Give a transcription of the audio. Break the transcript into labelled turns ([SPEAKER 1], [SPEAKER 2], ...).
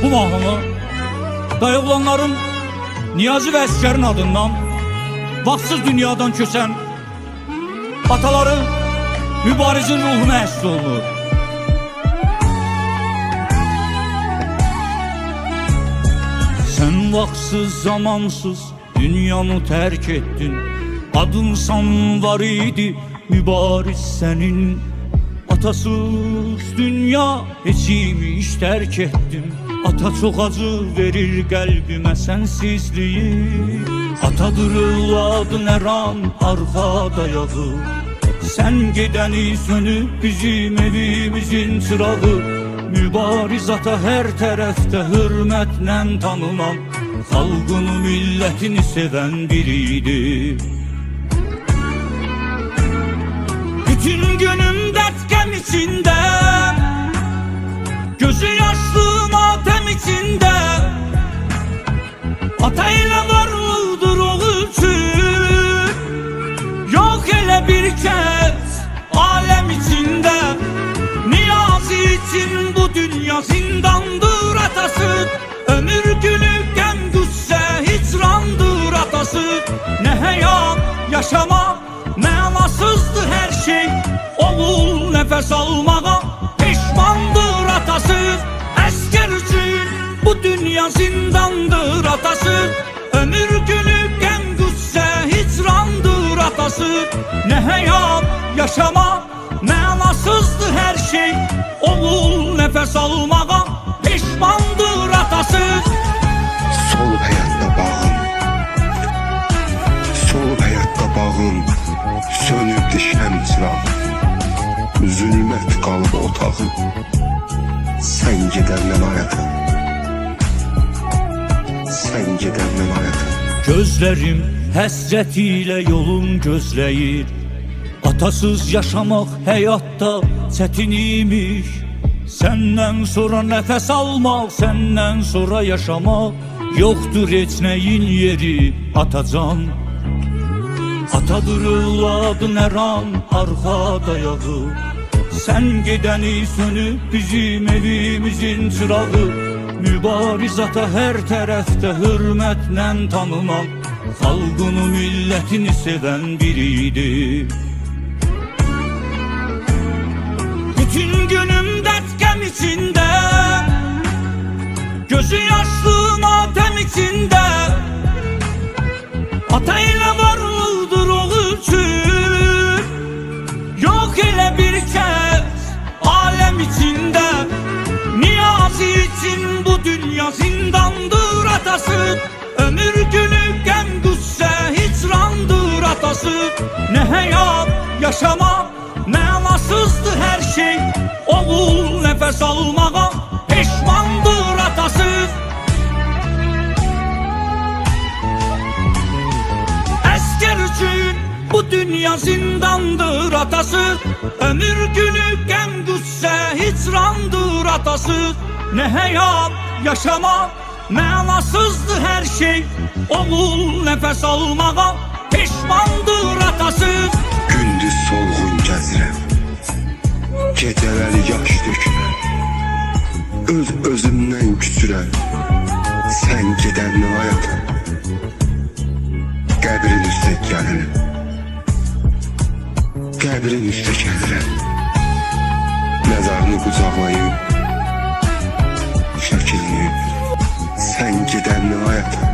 [SPEAKER 1] bu mahnını dayıqlanların Niyazi və Əskərin adından vaxtsız dünyadan köçən ataları mübarizin ruhuna həsr olunur. Sən vaxtsız zamansız dünyanı tərk etdin, adınsan var idi mübariz sənin. Atasız dünya heç imiş tərk etdim. Ata çox acı verir qəlbimə sənsizliyi. Atadır övladın hər an arxa dayağı. Sən gedəni sönüb bizim evimizin çırağı. Mübariz ata hər tərəfdə hörmətlə tanınan, xalqını millətini sevən biriydi. Bütün günüm dert qəm içində, gözü yaşlı matəm içində. Ata ilə varlıdır o üçün, yox elə bir kəs aləm içində. Niyazi için bu dünya zindandır atası, ömür günü qəm qüssə hicrandır atası. Nə həyat yaşamaq mənasızdır hər şey, oğul nəfəs almağa peşmandır atası. Əskər üçün bu dünya zindandır atası, ömür günü qəm qüssə hicrandır atası. Nə həyat yaşamaq mənasızdır hər şey, oğul nəfəs almağa peşmandır atası.
[SPEAKER 2] Solub həyatda bağım, solub həyatda bağım, sönübdü şəm çıraq. Zülmət qalıb otağım, sən gedəndən hayatım, sən gedəndən hayatım.
[SPEAKER 1] Gözlərim həsrət ilə yolun gözləyir, atasız yaşamaq həyatda çətin imiş. Səndən sonra nəfəs almaq, səndən sonra yaşamaq, yoxdur heç nəyin yeri atacan. Atadır övladın hər an arxa dayağı. Sən gedəni sönüb bizim evimizin çırağı. Mübariz ata hər tərəfdə hörmətlə tanınan, xalqını millətini sevən biriydi. Bütün günüm dert qəm içində, gözü yaşlı matəm içində. Ata ilə varlıdır o üçün, yox elə bir kəs aləm içində. Niyazi için bu dünya zindandır atası, ömür günü qəm qüssə hicrandır atası. Nə həyat yaşamaq mənasızdır hər şey, oğul nəfəs almağa peşmandır atası. Əskər üçün bu dünya zindandır atası, ömür günü qəm qüssə hicrandır atası. Nə həyat yaşamaq mənasızdır hər şey, oğul nəfəs almağa peşmandır atası.
[SPEAKER 2] Gündüz solğun gəzirəm, gecələri yaş dökürəm, öz-özümdən küsürəm, sən gedəndən hayatım. Qəbrin üstə gəlirəm, qəbrin üstə gəlirəm, məzarını qucaqlayıb, şəkilini, sən gedəndən hayatım.